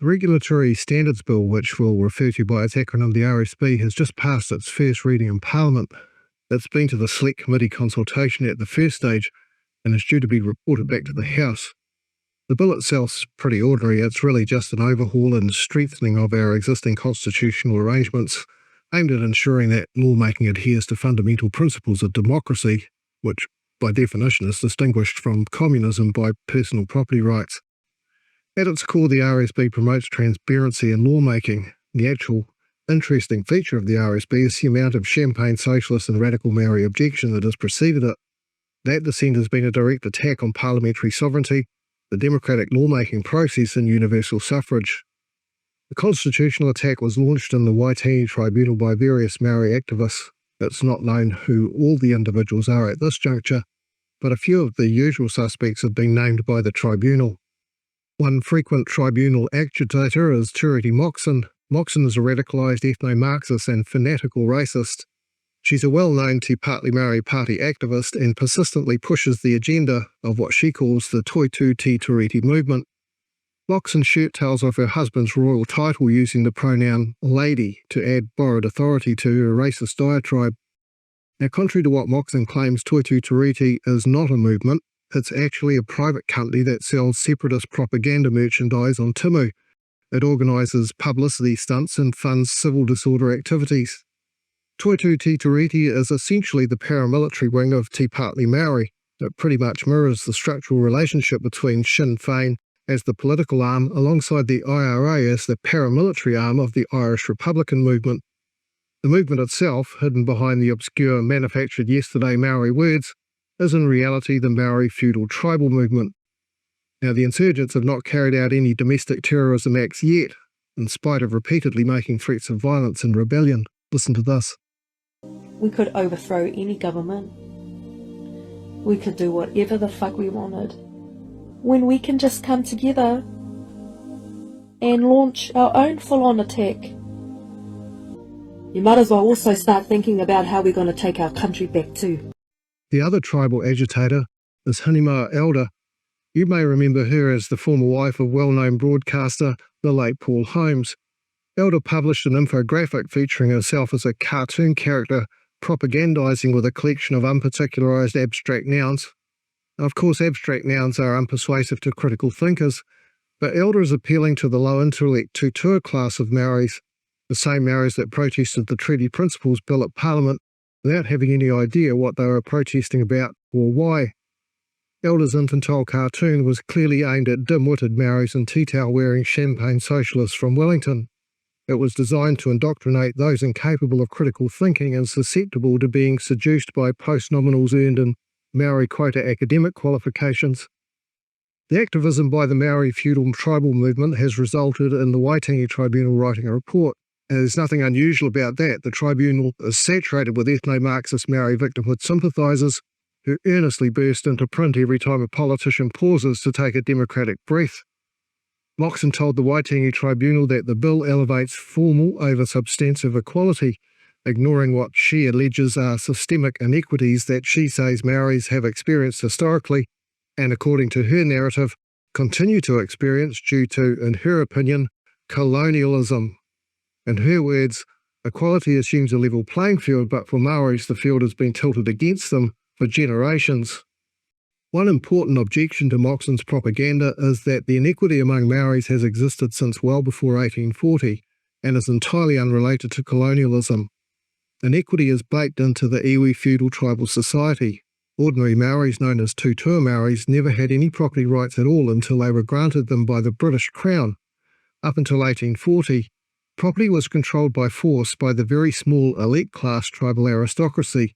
The Regulatory Standards Bill, which we'll refer to by its acronym the RSB, has just passed its first reading in Parliament. It's been to the Select Committee consultation at the first stage and is due to be reported back to the House. The bill itself's pretty ordinary. It's really just an overhaul and strengthening of our existing constitutional arrangements, aimed at ensuring that lawmaking adheres to fundamental principles of democracy, which by definition is distinguished from communism by personal property rights. At its core, the RSB promotes transparency in lawmaking. The actual interesting feature of the RSB is the amount of champagne socialist and radical Maori objection that has preceded it. That dissent has been a direct attack on parliamentary sovereignty, the democratic lawmaking process and universal suffrage. The constitutional attack was launched in the Waitangi Tribunal by various Maori activists. It's not known who all the individuals are at this juncture, but a few of the usual suspects have been named by the tribunal. One frequent tribunal agitator is Turiti Moxon. Moxon is a radicalised ethno-Marxist and fanatical racist. She's a well-known Te Pāti Maori Party activist and persistently pushes the agenda of what she calls the Toitū Te Tiriti movement. Moxon shirt tails off her husband's royal title using the pronoun lady to add borrowed authority to her racist diatribe. Now, contrary to what Moxon claims, Toitū Tiriti is not a movement. It's actually a private company that sells separatist propaganda merchandise on Timu. It organises publicity stunts and funds civil disorder activities. Toitū Te Tiriti is essentially the paramilitary wing of Te Pāti Maori. It pretty much mirrors the structural relationship between Sinn Féin as the political arm alongside the IRA as the paramilitary arm of the Irish Republican movement. The movement itself, hidden behind the obscure manufactured yesterday Maori words, is in reality the Maori feudal tribal movement. Now, the insurgents have not carried out any domestic terrorism acts yet, in spite of repeatedly making threats of violence and rebellion. Listen to this. We could overthrow any government. We could do whatever the fuck we wanted. When we can just come together and launch our own full-on attack. You might as well also start thinking about how we're going to take our country back too. The other tribal agitator is Hinemoa Elder. You may remember her as the former wife of well-known broadcaster, the late Paul Holmes. Elder published an infographic featuring herself as a cartoon character propagandizing with a collection of unparticularized abstract nouns. Now, of course, abstract nouns are unpersuasive to critical thinkers, but Elder is appealing to the low-intellect Tutua class of Maoris, the same Maoris that protested the Treaty Principles Bill at Parliament without having any idea what they were protesting about or why. Elder's infantile cartoon was clearly aimed at dim-witted Maoris and tea-towel-wearing champagne socialists from Wellington. It was designed to indoctrinate those incapable of critical thinking and susceptible to being seduced by post-nominals earned in Maori quota academic qualifications. The activism by the Maori feudal tribal movement has resulted in the Waitangi Tribunal writing a report. And there's nothing unusual about that. The tribunal is saturated with ethno-Marxist Maori victimhood sympathisers who earnestly burst into print every time a politician pauses to take a democratic breath. Moxon told the Waitangi Tribunal that the bill elevates formal over substantive equality, ignoring what she alleges are systemic inequities that she says Maoris have experienced historically and, according to her narrative, continue to experience due to, in her opinion, colonialism. In her words, equality assumes a level playing field, but for Maoris the field has been tilted against them for generations. One important objection to Moxon's propaganda is that the inequity among Maoris has existed since well before 1840 and is entirely unrelated to colonialism. Inequity is baked into the iwi feudal tribal society. Ordinary Maoris, known as Tutua Maoris, never had any property rights at all until they were granted them by the British Crown. Up until 1840, property was controlled by force by the very small elite class tribal aristocracy.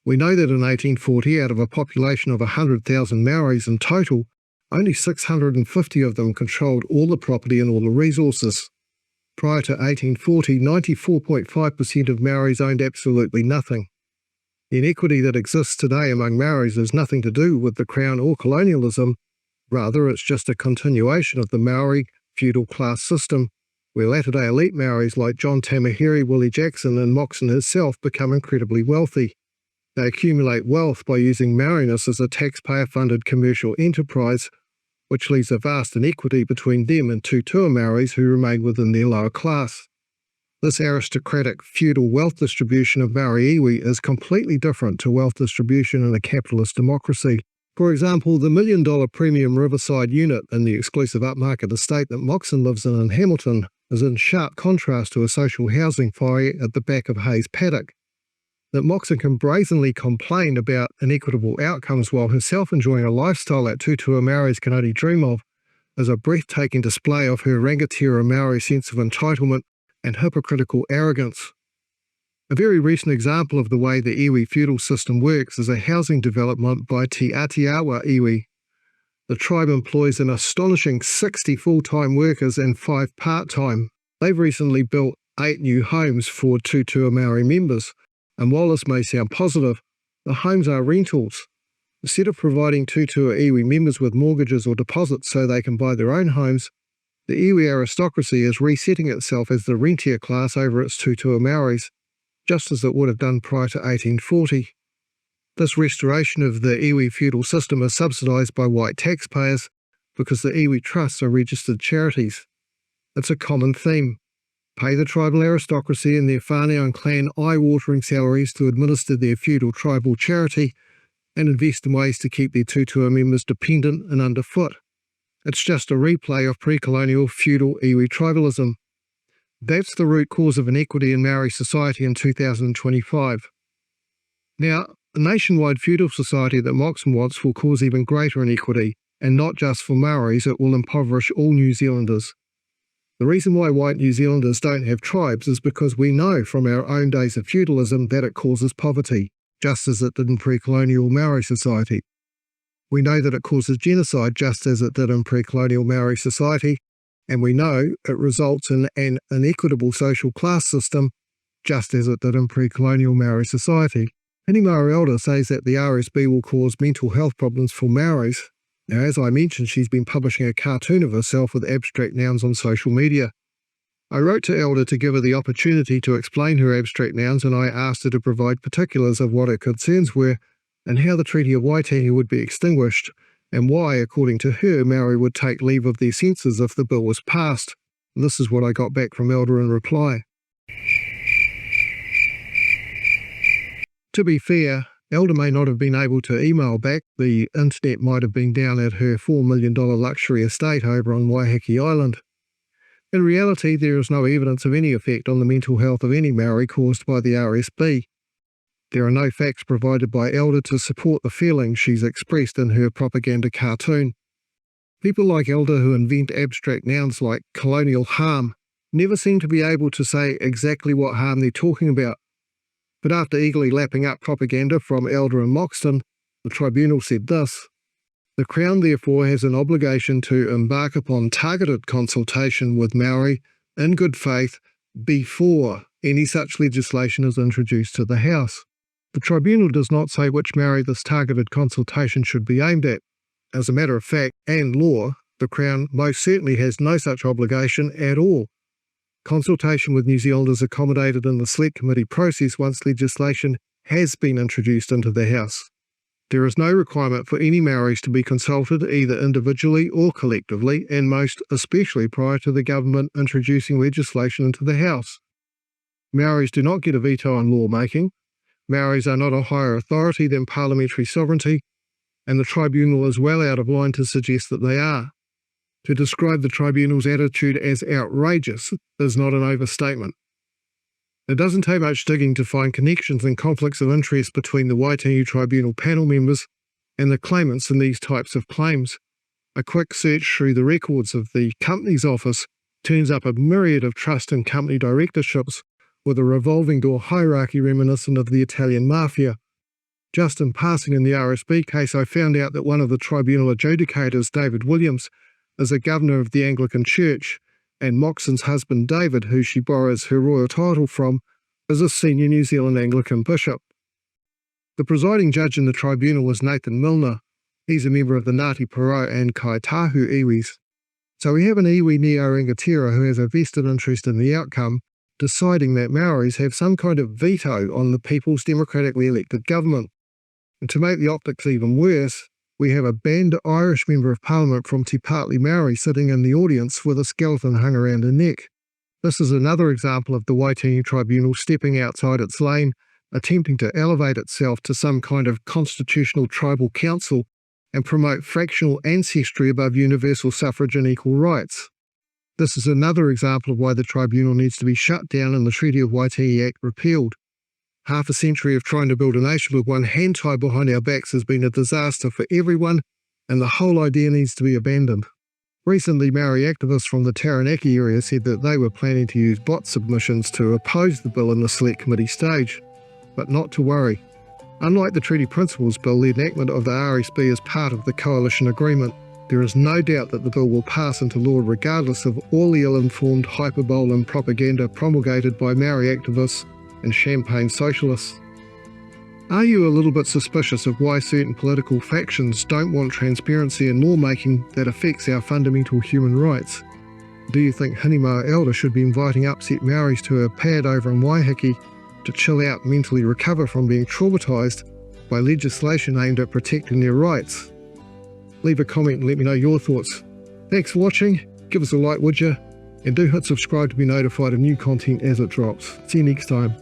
We know that in 1840, out of a population of 100,000 Maoris in total, only 650 of them controlled all the property and all the resources. Prior to 1840, 94.5% of Maoris owned absolutely nothing. The inequity that exists today among Maoris has nothing to do with the Crown or colonialism. Rather, it's just a continuation of the Maori feudal class system, where latter-day elite Maoris like John Tamihere, Willie Jackson and Moxon herself become incredibly wealthy. They accumulate wealth by using Maoriness as a taxpayer-funded commercial enterprise, which leaves a vast inequity between them and Tutua Maoris who remain within their lower class. This aristocratic feudal wealth distribution of Maori iwi is completely different to wealth distribution in a capitalist democracy. For example, the $1 million premium riverside unit in the exclusive upmarket estate that Moxon lives in Hamilton is in sharp contrast to a social housing fire at the back of Hayes Paddock. That Moxon can brazenly complain about inequitable outcomes while herself enjoying a lifestyle that Tutua Maoris can only dream of is a breathtaking display of her rangatira Maori sense of entitlement and hypocritical arrogance. A very recent example of the way the iwi feudal system works is a housing development by Te Atiawa iwi. The tribe employs an astonishing 60 full-time workers and 5 part-time. They've recently built 8 new homes for Tutua Maori members, and while this may sound positive, the homes are rentals. Instead of providing Tutua iwi members with mortgages or deposits so they can buy their own homes, the iwi aristocracy is resetting itself as the rentier class over its Tutua Maoris, just as it would have done prior to 1840. This restoration of the iwi feudal system is subsidised by white taxpayers because the iwi trusts are registered charities. It's a common theme. Pay the tribal aristocracy and their whānau and clan eye-watering salaries to administer their feudal tribal charity and invest in ways to keep their Tutua members dependent and underfoot. It's just a replay of pre-colonial feudal iwi tribalism. That's the root cause of inequity in Maori society in 2025. Now, a nationwide feudal society that Moxon wants will cause even greater inequity, and not just for Maoris, it will impoverish all New Zealanders. The reason why white New Zealanders don't have tribes is because we know from our own days of feudalism that it causes poverty, just as it did in pre-colonial Maori society. We know that it causes genocide just as it did in pre-colonial Maori society, and we know it results in an inequitable social class system just as it did in pre-colonial Maori society. Hinemoa Elder says that the RSB will cause mental health problems for Maoris. Now, as I mentioned, she's been publishing a cartoon of herself with abstract nouns on social media. I wrote to Elder to give her the opportunity to explain her abstract nouns, and I asked her to provide particulars of what her concerns were and how the Treaty of Waitangi would be extinguished, and why, according to her, Maori would take leave of their senses if the bill was passed. This is what I got back from Elder in reply. To be fair, Elder may not have been able to email back. The internet might have been down at her $4 million luxury estate over on Waiheke Island. In reality, there is no evidence of any effect on the mental health of any Maori caused by the RSB. There are no facts provided by Elder to support the feelings she's expressed in her propaganda cartoon. People like Elder who invent abstract nouns like colonial harm never seem to be able to say exactly what harm they're talking about. But after eagerly lapping up propaganda from Elder and Moxon, the tribunal said this: "The Crown therefore has an obligation to embark upon targeted consultation with Maori in good faith before any such legislation is introduced to the House." The tribunal does not say which Maori this targeted consultation should be aimed at. As a matter of fact and law, the Crown most certainly has no such obligation at all. Consultation with New Zealanders accommodated in the Select Committee process once legislation has been introduced into the House. There is no requirement for any Maoris to be consulted either individually or collectively, and most especially prior to the government introducing legislation into the House. Maoris do not get a veto on lawmaking. Maoris are not a higher authority than parliamentary sovereignty, and the tribunal is well out of line to suggest that they are. To describe the tribunal's attitude as outrageous is not an overstatement. It doesn't take much digging to find connections and conflicts of interest between the Waitangi Tribunal panel members and the claimants in these types of claims. A quick search through the records of the Companies Office turns up a myriad of trust and company directorships with a revolving door hierarchy reminiscent of the Italian mafia. Just in passing in the RSB case, I found out that one of the tribunal adjudicators, David Williams, is a governor of the Anglican Church, and Moxon's husband David, who she borrows her royal title from, is a senior New Zealand Anglican bishop. The presiding judge in the tribunal is Nathan Milner. He's a member of the Ngāti Porou and Kaitahu iwis. So we have an iwi neo-rangatira who has a vested interest in the outcome, deciding that Maoris have some kind of veto on the people's democratically elected government. And to make the optics even worse, we have a banned Irish member of parliament from Te Partly Maori sitting in the audience with a skeleton hung around her neck. This is another example of the Waitangi Tribunal stepping outside its lane, attempting to elevate itself to some kind of constitutional tribal council and promote fractional ancestry above universal suffrage and equal rights. This is another example of why the tribunal needs to be shut down and the Treaty of Waitangi Act repealed. Half a century of trying to build a nation with one hand tied behind our backs has been a disaster for everyone, and the whole idea needs to be abandoned. Recently, Maori activists from the Taranaki area said that they were planning to use bot submissions to oppose the bill in the Select Committee stage. But not to worry. Unlike the Treaty Principles Bill, the enactment of the RSB is part of the coalition agreement. There is no doubt that the bill will pass into law regardless of all the ill-informed hyperbole and propaganda promulgated by Maori activists and champagne socialists. Are you a little bit suspicious of why certain political factions don't want transparency in lawmaking that affects our fundamental human rights? Do you think Hinemoa Elder should be inviting upset Maoris to a pad over in Waiheke to chill out and mentally recover from being traumatised by legislation aimed at protecting their rights? Leave a comment and let me know your thoughts. Thanks for watching, give us a like would you, and do hit subscribe to be notified of new content as it drops. See you next time.